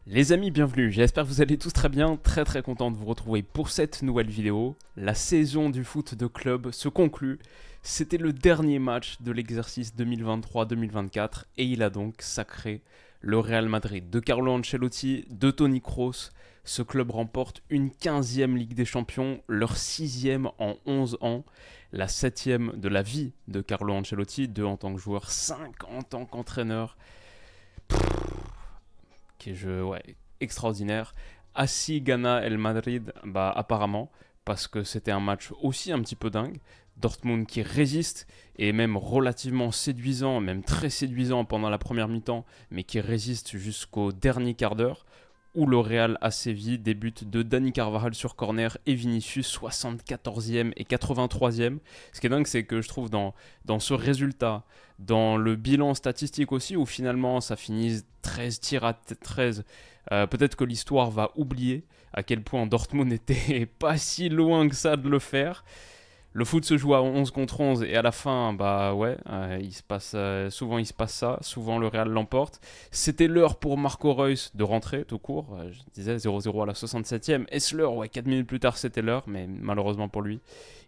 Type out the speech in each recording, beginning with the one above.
Les amis, bienvenue, j'espère que vous allez tous très bien, très content de vous retrouver pour cette nouvelle vidéo. La saison du foot de club se conclut, c'était le dernier match de l'exercice 2023-2024 et il a donc sacré le Real Madrid. De Carlo Ancelotti, de Toni Kroos, ce club remporte une 15e Ligue des Champions, leur 6e en 11 ans, la 7e de la vie de Carlo Ancelotti, 2 en tant que joueur, 5 en tant qu'entraîneur. Qui est extraordinaire. Assis Ghana El Madrid, bah apparemment, parce que c'était un match aussi un petit peu dingue. Dortmund qui résiste et même relativement séduisant, même très séduisant pendant la première mi-temps, mais qui résiste jusqu'au dernier quart d'heure, où le Real a sévi, des buts de Dani Carvajal sur corner et Vinicius 74e et 83e. Ce qui est dingue, c'est que je trouve dans ce résultat, dans le bilan statistique aussi, où finalement ça finit 13 tirs à 13, peut-être que l'histoire va oublier à quel point Dortmund n'était pas si loin que ça de le faire. Le foot se joue à 11 contre 11 et à la fin, bah ouais, souvent il se passe ça, souvent le Real l'emporte. C'était l'heure pour Marco Reus de rentrer tout court, je disais 0-0 à la 67e. Est-ce l'heure? Ouais, 4 minutes plus tard c'était l'heure, mais malheureusement pour lui,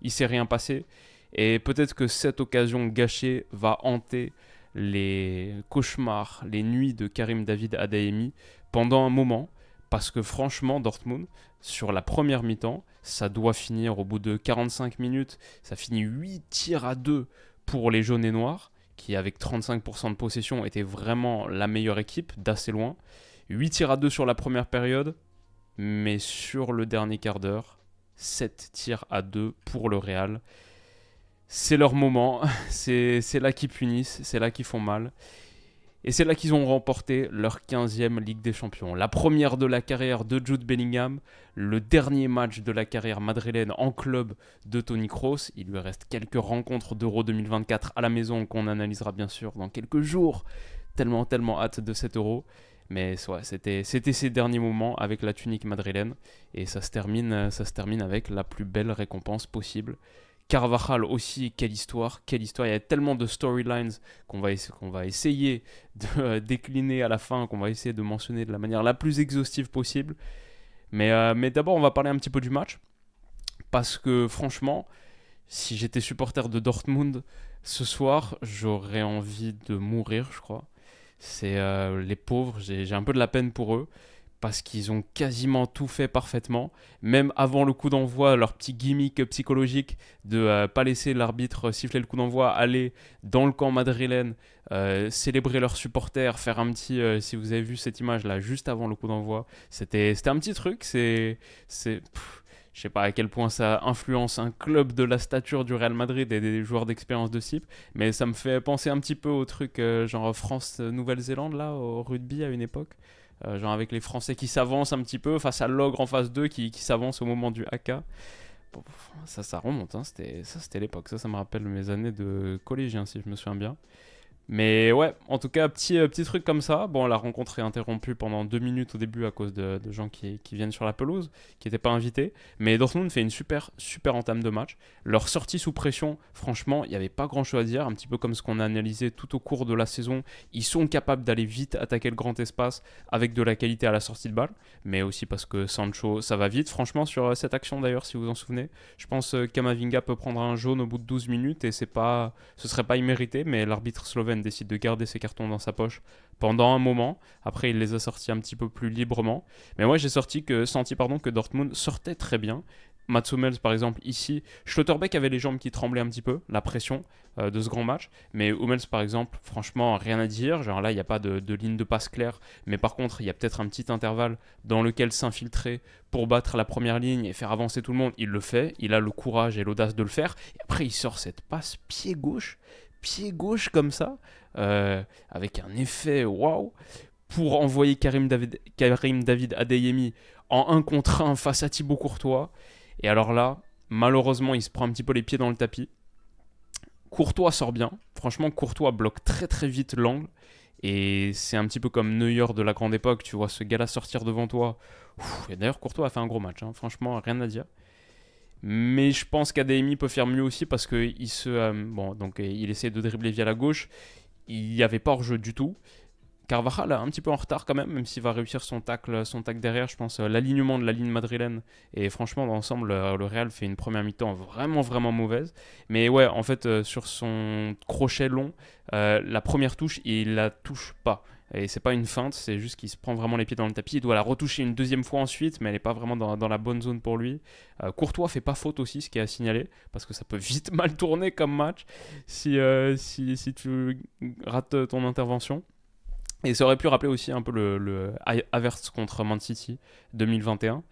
il s'est rien passé. Et peut-être que cette occasion gâchée va hanter les cauchemars, les nuits de Karim David Adeyemi pendant un moment, parce que franchement, Dortmund, sur la première mi-temps, ça doit finir au bout de 45 minutes. Ça finit 8 tirs à 2 pour les jaunes et noirs, qui avec 35% de possession étaient vraiment la meilleure équipe, d'assez loin. 8 tirs à 2 sur la première période, mais sur le dernier quart d'heure, 7 tirs à 2 pour le Real. C'est leur moment, c'est là qu'ils punissent, c'est là qu'ils font mal. Et c'est là qu'ils ont remporté leur 15e Ligue des Champions. La première de la carrière de Jude Bellingham, le dernier match de la carrière madrilène en club de Toni Kroos. Il lui reste quelques rencontres d'Euro 2024 à la maison qu'on analysera bien sûr dans quelques jours. Tellement hâte de cet Euro. Mais ouais, c'était ces derniers moments avec la tunique madrilène. Et ça se termine avec la plus belle récompense possible. Carvajal aussi, quelle histoire, quelle histoire. Il y a tellement de storylines qu'on va essayer de décliner à la fin, qu'on va essayer de mentionner de la manière la plus exhaustive possible. Mais d'abord, on va parler un petit peu du match. Parce que franchement, si j'étais supporter de Dortmund ce soir, j'aurais envie de mourir, je crois. C'est les pauvres, j'ai un peu de la peine pour eux parce qu'ils ont quasiment tout fait parfaitement. Même avant le coup d'envoi, leur petit gimmick psychologique de pas laisser l'arbitre siffler le coup d'envoi, aller dans le camp madrilène, célébrer leurs supporters, faire un petit... si vous avez vu cette image là, juste avant le coup d'envoi, c'était un petit truc, je sais pas à quel point ça influence un club de la stature du Real Madrid et des joueurs d'expérience de cible, mais ça me fait penser un petit peu au truc genre France-Nouvelle-Zélande là, au rugby à une époque. Genre avec les Français qui s'avancent un petit peu face à l'ogre en face d'eux qui s'avance au moment du haka. Bon, ça remonte, hein. C'était l'époque. Ça me rappelle mes années de collégien, si je me souviens bien. Mais ouais, en tout cas, petit truc comme ça. Bon, la rencontre est interrompue pendant 2 minutes au début à cause de gens qui viennent sur la pelouse, qui n'étaient pas invités. Mais Dortmund fait une super entame de match. Leur sortie sous pression, franchement, il n'y avait pas grand chose à dire. Un petit peu comme ce qu'on a analysé tout au cours de la saison. Ils sont capables d'aller vite attaquer le grand espace avec de la qualité à la sortie de balle. Mais aussi parce que Sancho, ça va vite, franchement, sur cette action d'ailleurs, si vous vous en souvenez. Je pense que Kamavinga peut prendre un jaune au bout de 12 minutes et ce serait pas immérité, mais l'arbitre slovène décide de garder ses cartons dans sa poche pendant un moment. Après, il les a sortis un petit peu plus librement. Mais moi, j'ai senti que Dortmund sortait très bien. Mats Hummels, par exemple, ici, Schlotterbeck avait les jambes qui tremblaient un petit peu, la pression de ce grand match. Mais Hummels, par exemple, franchement, rien à dire. Genre là, il n'y a pas de ligne de passe claire. Mais par contre, il y a peut-être un petit intervalle dans lequel s'infiltrer pour battre la première ligne et faire avancer tout le monde. Il le fait. Il a le courage et l'audace de le faire. Et après, il sort cette passe pied gauche comme ça, avec un effet waouh, pour envoyer Karim David Adeyemi en 1 contre 1 face à Thibaut Courtois. Et alors là, malheureusement, il se prend un petit peu les pieds dans le tapis. Courtois sort bien. Franchement, Courtois bloque très vite l'angle. Et c'est un petit peu comme Neuer de la grande époque. Tu vois ce gars-là sortir devant toi. Et d'ailleurs, Courtois a fait un gros match. Hein. Franchement, rien à dire. Mais je pense qu'Adeyemi peut faire mieux aussi parce qu'il essaie de dribbler via la gauche. Il n'y avait pas hors-jeu du tout. Carvajal un petit peu en retard quand même s'il va réussir son tacle derrière, je pense, l'alignement de la ligne madrilène. Et franchement, dans l'ensemble, le Real fait une première mi-temps vraiment, vraiment mauvaise. Mais ouais, en fait, sur son crochet long, la première touche, il la touche pas. Et c'est pas une feinte, c'est juste qu'il se prend vraiment les pieds dans le tapis. Il doit la retoucher une deuxième fois ensuite, mais elle n'est pas vraiment dans la bonne zone pour lui. Courtois fait pas faute aussi, ce qui est à signaler, parce que ça peut vite mal tourner comme match si tu rates ton intervention. Et ça aurait pu rappeler aussi un peu le Havertz contre Man City 2021.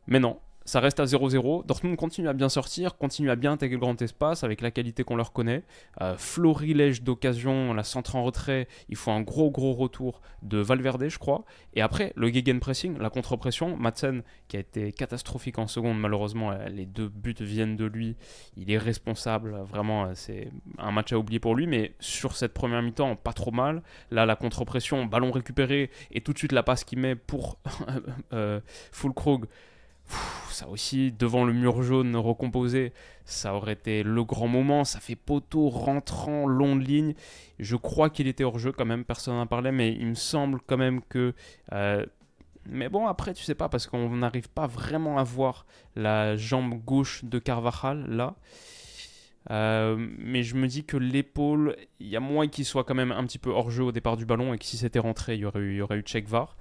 Mais non, ça reste à 0-0. Dortmund continue à bien sortir, continue à bien intégrer le grand espace avec la qualité qu'on leur connaît. Florilège d'occasion, la centre en retrait, il faut un gros retour de Valverde, je crois. Et après, le gegenpressing, la contre-pression, Madsen, qui a été catastrophique en seconde, malheureusement, les 2 buts viennent de lui. Il est responsable, vraiment, c'est un match à oublier pour lui. Mais sur cette première mi-temps, pas trop mal. Là, la contre-pression, ballon récupéré, et tout de suite la passe qu'il met pour Füllkrug. Ça aussi, devant le mur jaune recomposé, ça aurait été le grand moment. Ça fait poteau, rentrant, long de ligne. Je crois qu'il était hors jeu quand même, personne n'en parlait, mais il me semble quand même que... mais bon, après, tu sais pas, parce qu'on n'arrive pas vraiment à voir la jambe gauche de Carvajal, là. Mais je me dis que l'épaule, il y a moins qu'il soit quand même un petit peu hors jeu au départ du ballon, et que si c'était rentré, il y aurait eu check VAR.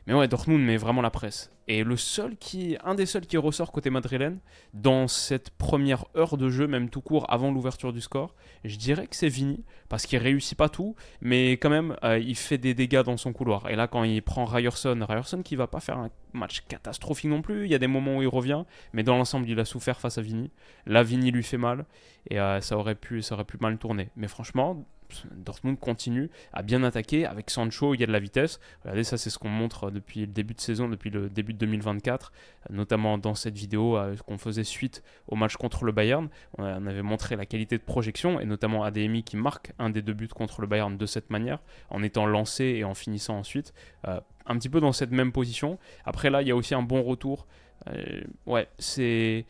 Mais ouais, Dortmund met vraiment la presse. Et un des seuls qui ressort côté madrilène, dans cette première heure de jeu, même tout court, avant l'ouverture du score, je dirais que c'est Vini, parce qu'il réussit pas tout, mais quand même, il fait des dégâts dans son couloir. Et là, quand il prend Ryerson qui va pas faire un match catastrophique non plus, il y a des moments où il revient, mais dans l'ensemble, il a souffert face à Vini. Là, Vini lui fait mal, et ça aurait pu mal tourner. Mais franchement, Dortmund continue à bien attaquer. Avec Sancho, il y a de la vitesse. Regardez, ça c'est ce qu'on montre depuis le début de saison, depuis le début de 2024, notamment dans cette vidéo qu'on faisait suite au match contre le Bayern. On avait montré la qualité de projection, et notamment ADMI qui marque un des 2 buts contre le Bayern de cette manière, en étant lancé et en finissant ensuite. Un petit peu dans cette même position. Après là, il y a aussi un bon retour. Ouais, c'est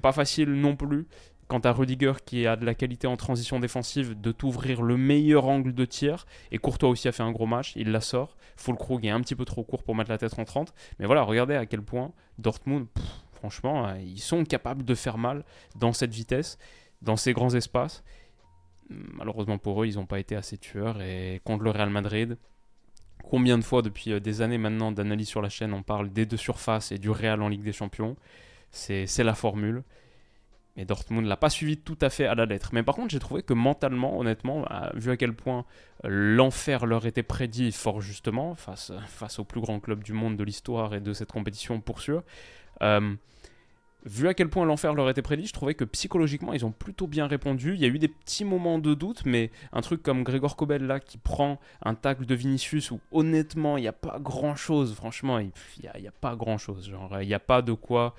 pas facile non plus. Quant à Rudiger qui a de la qualité en transition défensive, de t'ouvrir le meilleur angle de tir. Et Courtois aussi a fait un gros match, il la sort. Füllkrug est un petit peu trop court pour mettre la tête en 30. Mais voilà, regardez à quel point Dortmund, franchement, ils sont capables de faire mal dans cette vitesse, dans ces grands espaces. Malheureusement pour eux, ils n'ont pas été assez tueurs. Et contre le Real Madrid, combien de fois depuis des années maintenant d'analyse sur la chaîne, on parle des 2 surfaces et du Real en Ligue des Champions. C'est la formule. Et Dortmund ne l'a pas suivi tout à fait à la lettre. Mais par contre, j'ai trouvé que mentalement, honnêtement, vu à quel point l'enfer leur était prédit fort justement, face au plus grand club du monde de l'histoire et de cette compétition pour sûr, vu à quel point l'enfer leur était prédit, je trouvais que psychologiquement, ils ont plutôt bien répondu. Il y a eu des petits moments de doute, mais un truc comme Gregor Kobel là, qui prend un tacle de Vinicius où honnêtement, il n'y a pas grand-chose. Franchement, il n'y a pas grand-chose. Genre, il n'y a pas de quoi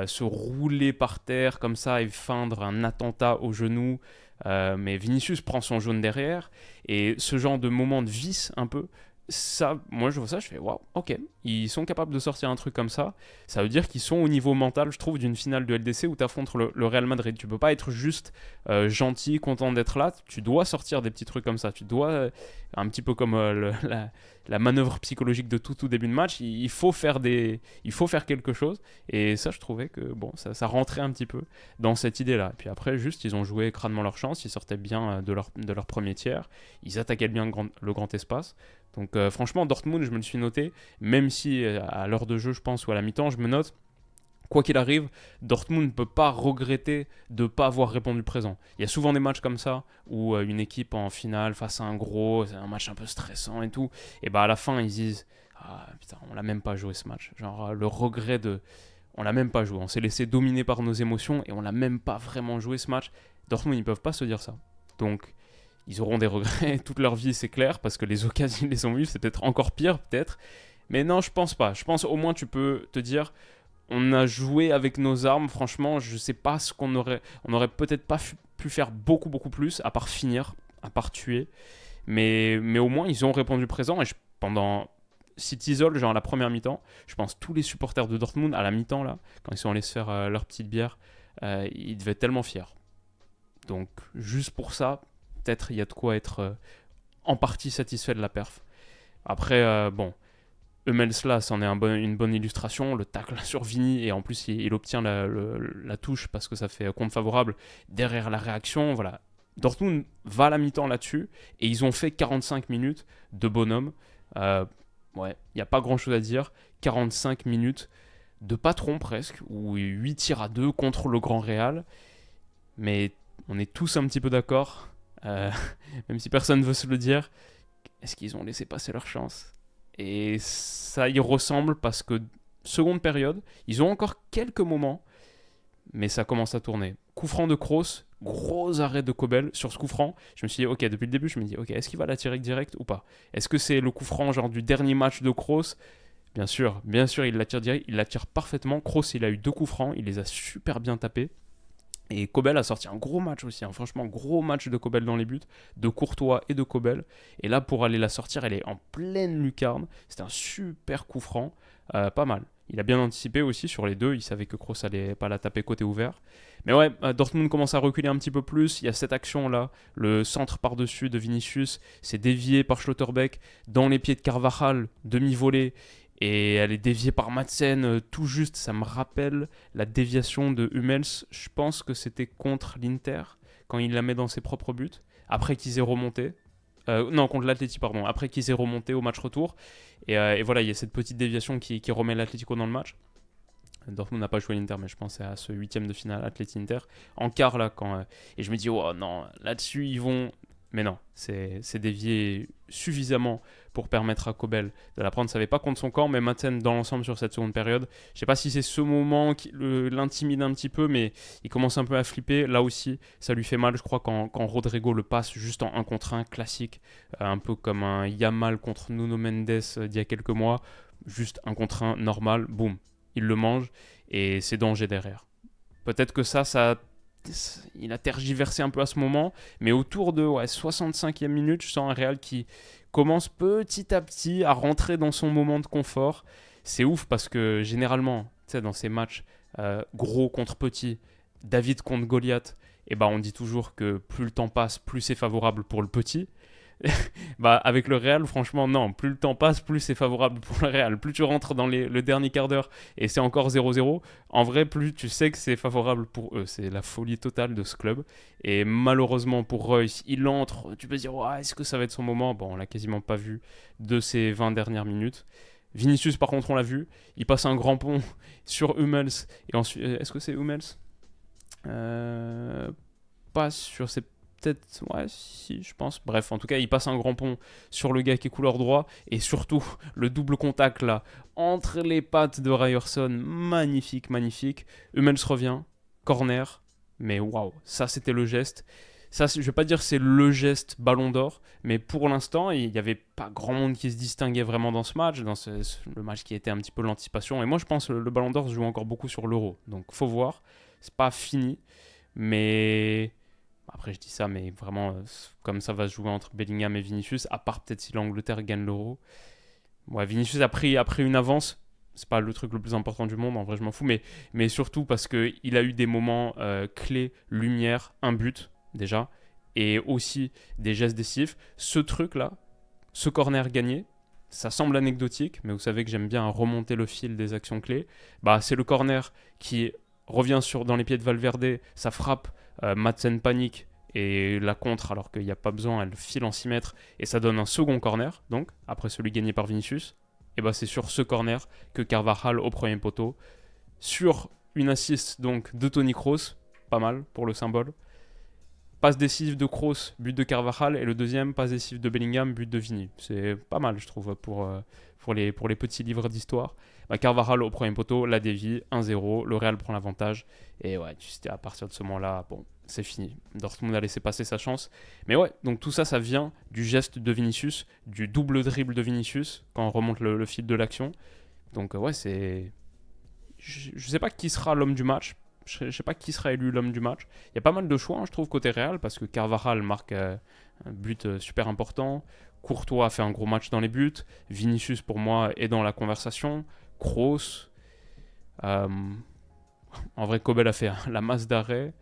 se rouler par terre comme ça et feindre un attentat au genou. Mais Vinicius prend son jaune derrière. Et ce genre de moment de vice un peu, ça, moi je vois ça, je fais waouh, ok, ils sont capables de sortir un truc comme ça. Ça veut dire qu'ils sont au niveau mental, je trouve, d'une finale de LDC où tu affrontes le Real Madrid. Tu peux pas être juste gentil, content d'être là. Tu dois sortir des petits trucs comme ça. Tu dois, un petit peu comme la manœuvre psychologique de tout début de match, il faut faire quelque chose. Et ça, je trouvais que bon, ça rentrait un petit peu dans cette idée-là. Et puis après, juste, ils ont joué crânement leur chance. Ils sortaient bien de leur premier tiers. Ils attaquaient bien le grand espace. Donc franchement, Dortmund, je me le suis noté, même si à l'heure de jeu, je pense, ou à la mi-temps, je me note, quoi qu'il arrive, Dortmund ne peut pas regretter de ne pas avoir répondu présent. Il y a souvent des matchs comme ça, où une équipe en finale, face à un gros, c'est un match un peu stressant et tout, et bah à la fin, ils disent « Ah putain, on l'a même pas joué ce match ». Genre le regret de... On l'a même pas joué, on s'est laissé dominer par nos émotions, et on l'a même pas vraiment joué ce match. Dortmund, ils peuvent pas se dire ça. Donc... ils auront des regrets toute leur vie, c'est clair, parce que les occasions, ils les ont eues, c'est peut-être encore pire, peut-être. Mais non, je pense pas. Je pense au moins tu peux te dire, on a joué avec nos armes, franchement, je sais pas ce qu'on aurait... On aurait peut-être pas pu faire beaucoup plus, à part finir, à part tuer. Mais au moins, ils ont répondu présent, et pendant... Si t'isoles, genre la première mi-temps, je pense tous les supporters de Dortmund, à la mi-temps, là, quand ils sont allés se faire leur petite bière, ils devaient être tellement fiers. Donc, juste pour ça... peut-être il y a de quoi être en partie satisfait de la perf. Après, bon, Hummels là, c'en est une bonne illustration. Le tacle sur Vini, et en plus, il obtient la touche parce que ça fait compte favorable derrière la réaction. Voilà. Dortmund va à la mi-temps là-dessus, et ils ont fait 45 minutes de bonhomme. Euh, ouais, il n'y a pas grand-chose à dire. 45 minutes de patron presque, ou 8 tirs à 2 contre le Grand Real. Mais on est tous un petit peu d'accord, euh, même si personne ne veut se le dire, est-ce qu'ils ont laissé passer leur chance? Et ça y ressemble parce que, seconde période, ils ont encore quelques moments, mais ça commence à tourner. Coup franc de Kroos, gros arrêt de Kobel sur ce coup franc. Je me suis dit, ok, depuis le début, je me dis, ok, est-ce qu'il va la tirer direct ou pas? Est-ce que c'est le coup franc genre du dernier match de Kroos? Bien sûr, il la tire direct, il la tire parfaitement. Kroos, il a eu 2 coups francs, il les a super bien tapés. Et Kobel a sorti un gros match aussi, hein. Franchement, gros match de Kobel dans les buts, de Courtois et de Kobel. Et là, pour aller la sortir, elle est en pleine lucarne. C'était un super coup franc, pas mal. Il a bien anticipé aussi sur les deux, il savait que Kroos allait pas la taper côté ouvert. Mais ouais, Dortmund commence à reculer un petit peu plus. Il y a cette action-là, le centre par-dessus de Vinicius, c'est dévié par Schlotterbeck dans les pieds de Carvajal, demi-volée. Et elle est déviée par Madsen tout juste. Ça me rappelle la déviation de Hummels. Je pense que c'était contre l'Inter, quand il la met dans ses propres buts, après qu'ils aient remonté. Non, contre l'Atleti, pardon. Après qu'ils aient remonté au match retour. Et voilà, il y a cette petite déviation qui remet l'Atlético dans le match. Dortmund n'a pas joué l'Inter, mais je pensais à ce huitième de finale Atleti-Inter. En quart, là, et je me dis, oh non, là-dessus, ils vont... Mais non, c'est dévié suffisamment pour permettre à Kobel de la prendre. Ça n'avait pas contre son camp, mais Maten dans l'ensemble sur cette seconde période. Je ne sais pas si c'est ce moment qui l'intimide un petit peu, mais il commence un peu à flipper. Là aussi, ça lui fait mal, je crois, quand Rodrigo le passe juste en 1 contre 1 classique, un peu comme un Yamal contre Nuno Mendes d'il y a quelques mois. Juste 1 contre 1 normal, boum, il le mange et c'est danger derrière. Peut-être que il a tergiversé un peu à ce moment, mais autour de 65e minute, je sens un Real qui commence petit à petit à rentrer dans son moment de confort. C'est ouf parce que généralement, tu sais, dans ces matchs gros contre petit, David contre Goliath, et on dit toujours que plus le temps passe, plus c'est favorable pour le petit. Avec le Real, franchement, non. Plus le temps passe, plus c'est favorable pour le Real. Plus tu rentres dans le dernier quart d'heure et c'est encore 0-0, en vrai, plus tu sais que c'est favorable pour eux. C'est la folie totale de ce club. Et malheureusement pour Reus, il entre. Tu peux se dire, ouais, est-ce que ça va être son moment? Bon, on l'a quasiment pas vu de ces 20 dernières minutes. Vinicius, par contre, on l'a vu. Il passe un grand pont sur Hummels. Et ensuite, est-ce que c'est Hummels Pas sur ses peut-être, ouais, si, je pense. Bref, en tout cas, il passe un grand pont sur le gars qui est couleur droit. Et surtout, le double contact là, entre les pattes de Ryerson, magnifique, magnifique. Hummels revient, corner. Mais waouh, ça c'était le geste. Ça, je vais pas dire c'est le geste ballon d'or, mais pour l'instant, il n'y avait pas grand monde qui se distinguait vraiment dans ce match, le match qui était un petit peu l'anticipation. Et moi, je pense que le ballon d'or se joue encore beaucoup sur l'euro. Donc, faut voir. C'est pas fini. Mais après, je dis ça, mais vraiment, comme ça va se jouer entre Bellingham et Vinicius, à part peut-être si l'Angleterre gagne l'Euro. Ouais, Vinicius a pris une avance. C'est pas le truc le plus important du monde, en vrai, je m'en fous. Mais surtout parce qu'il a eu des moments clés, lumière, un but, déjà, et aussi des gestes décisifs. Ce truc-là, ce corner gagné, ça semble anecdotique, mais vous savez que j'aime bien remonter le fil des actions clés. C'est le corner qui revient dans les pieds de Valverde, ça frappe, Madsen panique et la contre alors qu'il n'y a pas besoin, elle file en 6 mètres et ça donne un second corner, donc après celui gagné par Vinicius. Et c'est sur ce corner que Carvajal au premier poteau, sur une assist donc de Toni Kroos, pas mal pour le symbole. Passe décisive de Kroos, but de Carvajal, et le deuxième, passe décisive de Bellingham, but de Vini. C'est pas mal, je trouve, pour les petits livres d'histoire. Carvajal au premier poteau, la dévie, 1-0, le Real prend l'avantage. Et ouais, à partir de ce moment-là, bon, c'est fini. Dortmund a laissé passer sa chance. Mais ouais, donc tout ça, ça vient du geste de Vinicius, du double dribble de Vinicius, quand on remonte le fil de l'action. Donc ouais, c'est... Je sais pas qui sera l'homme du match. Je ne sais pas qui sera élu l'homme du match. Il y a pas mal de choix, hein, je trouve, côté Real, parce que Carvajal marque un but super important. Courtois a fait un gros match dans les buts. Vinicius, pour moi, est dans la conversation. Kroos. En vrai, Kobel a fait la masse d'arrêt.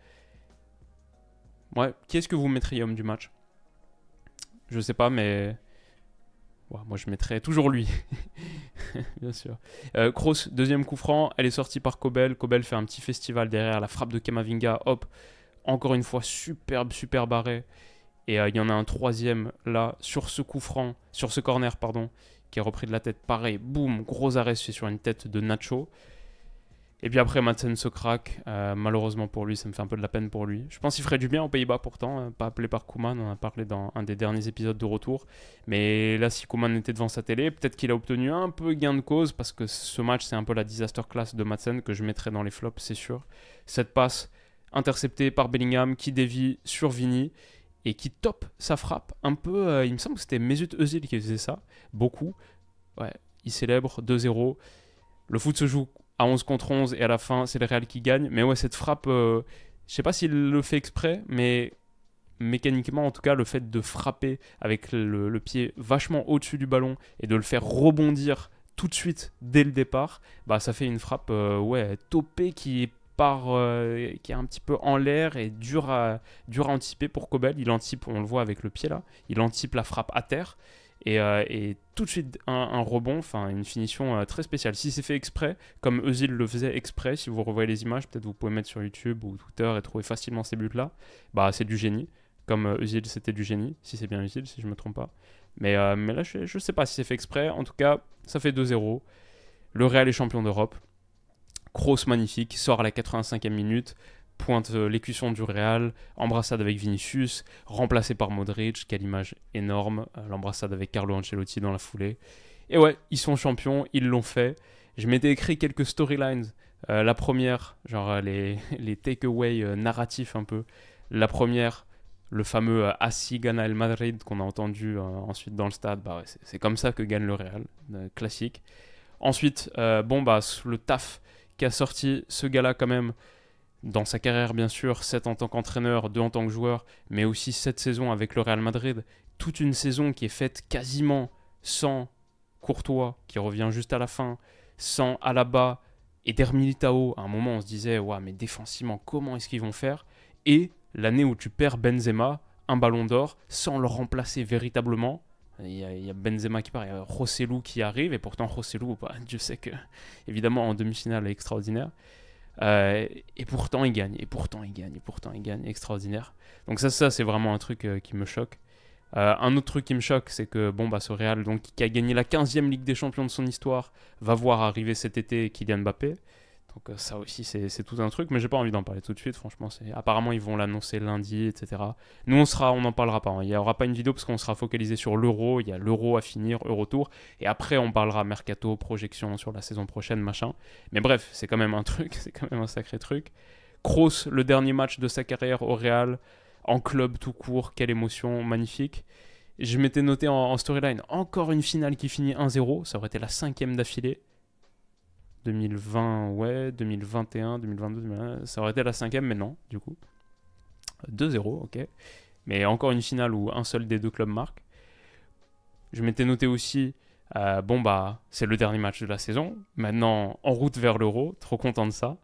Ouais, qui est-ce que vous mettriez homme du match? Je sais pas, mais Ouais, moi, je mettrais toujours lui. Bien sûr. Kroos, deuxième coup franc, elle est sortie par Kobel. Kobel fait un petit festival derrière la frappe de Kamavinga. Hop, encore une fois, superbe arrêt. Et il y en a un troisième là, sur ce coup franc, sur ce corner, pardon, qui est repris de la tête. Pareil, boum, gros arrêt, c'est sur une tête de Nacho. Et puis après, Madsen se craque. Malheureusement pour lui, ça me fait un peu de la peine pour lui. Je pense qu'il ferait du bien aux Pays-Bas pourtant. Pas appelé par Koeman, on en a parlé dans un des derniers épisodes de retour. Mais là, si Koeman était devant sa télé, peut-être qu'il a obtenu un peu gain de cause parce que ce match, c'est un peu la disaster class de Madsen que je mettrais dans les flops, c'est sûr. Cette passe interceptée par Bellingham qui dévie sur Vini et qui top sa frappe un peu. Il me semble que c'était Mesut Özil qui faisait ça, beaucoup. Ouais, il célèbre 2-0. Le foot se joue à 11 contre 11 et à la fin, c'est le Real qui gagne. Mais ouais, cette frappe, je sais pas s'il le fait exprès, mais mécaniquement, en tout cas, le fait de frapper avec le pied vachement au-dessus du ballon et de le faire rebondir tout de suite dès le départ, bah ça fait une frappe ouais, topée qui part, qui est un petit peu en l'air et dur à anticiper pour Kobel. Il anticipe, on le voit avec le pied là, il anticipe la frappe à terre. Et tout de suite un rebond, enfin une finition très spéciale. Si c'est fait exprès, comme Özil le faisait exprès, si vous revoyez les images, peut-être vous pouvez mettre sur YouTube ou Twitter et trouver facilement ces buts-là, bah c'est du génie. Comme Özil c'était du génie, si c'est bien Özil, si je me trompe pas. Mais là je sais pas si c'est fait exprès, en tout cas ça fait 2-0. Le Real est champion d'Europe. Kroos magnifique, sort à la 85e minute, pointe l'écusson du Real, embrassade avec Vinicius, remplacé par Modric, quelle image énorme, l'embrassade avec Carlo Ancelotti dans la foulée. Et ouais, ils sont champions, ils l'ont fait. Je m'étais écrit quelques storylines. La première, genre les take-away narratifs un peu. La première, le fameux Assi Ghana El Madrid qu'on a entendu ensuite dans le stade. Bah ouais, c'est comme ça que gagne le Real, classique. Ensuite, bon bah le taf qui a sorti ce gars-là quand même dans sa carrière bien sûr, 7 en tant qu'entraîneur, 2 en tant que joueur, mais aussi cette saison avec le Real Madrid, toute une saison qui est faite quasiment sans Courtois, qui revient juste à la fin, sans Alaba et Der Militao. À un moment on se disait, ouais mais défensivement comment est-ce qu'ils vont faire? Et l'année où tu perds Benzema, un ballon d'or, sans le remplacer véritablement. Il y a Benzema qui part, il y a Rossellou qui arrive, et pourtant Rossellou, bah, Dieu sait que, évidemment, en demi-finale, est extraordinaire. Et pourtant, il gagne, et pourtant, il gagne, et pourtant, il gagne, extraordinaire. Donc ça c'est vraiment un truc qui me choque. Un autre truc qui me choque, c'est que bon, bah, ce Real, donc, qui a gagné la 15e Ligue des Champions de son histoire, va voir arriver cet été Kylian Mbappé. Donc ça aussi, c'est tout un truc, mais j'ai pas envie d'en parler tout de suite, franchement. Apparemment, ils vont l'annoncer lundi, etc. Nous, on n'en parlera pas. Hein. Il n'y aura pas une vidéo parce qu'on sera focalisé sur l'Euro. Il y a l'Euro à finir, Euro-Tour. Et après, on parlera mercato, projection sur la saison prochaine, machin. Mais bref, c'est quand même un truc, c'est quand même un sacré truc. Kroos, le dernier match de sa carrière au Real, en club tout court, quelle émotion, magnifique. Je m'étais noté en storyline, encore une finale qui finit 1-0, ça aurait été la 5e d'affilée. 2020, ouais, 2021, 2022, 2021, ça aurait été la 5e, mais non, du coup. 2-0, ok. Mais encore une finale où un seul des deux clubs marque. Je m'étais noté aussi, bon bah, c'est le dernier match de la saison. Maintenant, en route vers l'Euro, trop content de ça.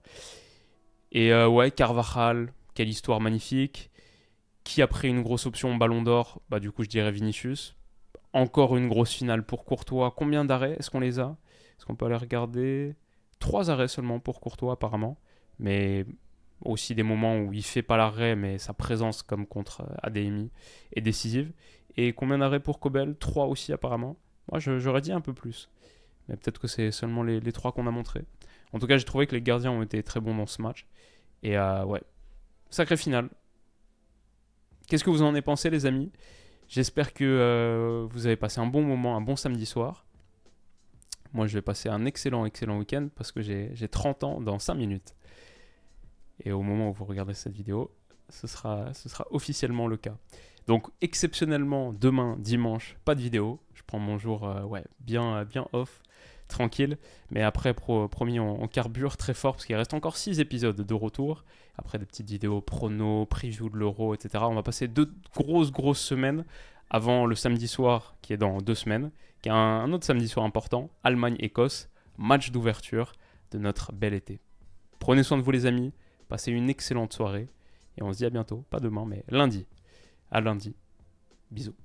Et ouais, Carvajal, quelle histoire magnifique. Qui a pris une grosse option Ballon d'Or? Bah du coup, je dirais Vinicius. Encore une grosse finale pour Courtois. Combien d'arrêts est-ce qu'on les a? Est-ce qu'on peut aller regarder? 3 arrêts seulement pour Courtois apparemment, mais aussi des moments où il fait pas l'arrêt, mais sa présence comme contre ADMI est décisive. Et combien d'arrêts pour Kobel? 3 aussi apparemment. Moi j'aurais dit un peu plus, mais peut-être que c'est seulement les 3 qu'on a montrés. En tout cas j'ai trouvé que les gardiens ont été très bons dans ce match. Et ouais, sacré finale. Qu'est-ce que vous en avez pensé les amis? J'espère que vous avez passé un bon moment, un bon samedi soir. Moi, je vais passer un excellent week-end parce que j'ai 30 ans dans 5 minutes. Et au moment où vous regardez cette vidéo, ce sera officiellement le cas. Donc, exceptionnellement, demain, dimanche, pas de vidéo. Je prends mon jour ouais, bien off, tranquille. Mais après, promis, on carbure très fort parce qu'il reste encore 6 épisodes de retour. Après, des petites vidéos prono, preview de l'Euro, etc. On va passer 2 grosses semaines avant le samedi soir qui est dans 2 semaines. Qui est un autre samedi soir important, Allemagne-Écosse, match d'ouverture de notre bel été. Prenez soin de vous les amis, passez une excellente soirée et on se dit à bientôt, pas demain mais lundi. À lundi. Bisous.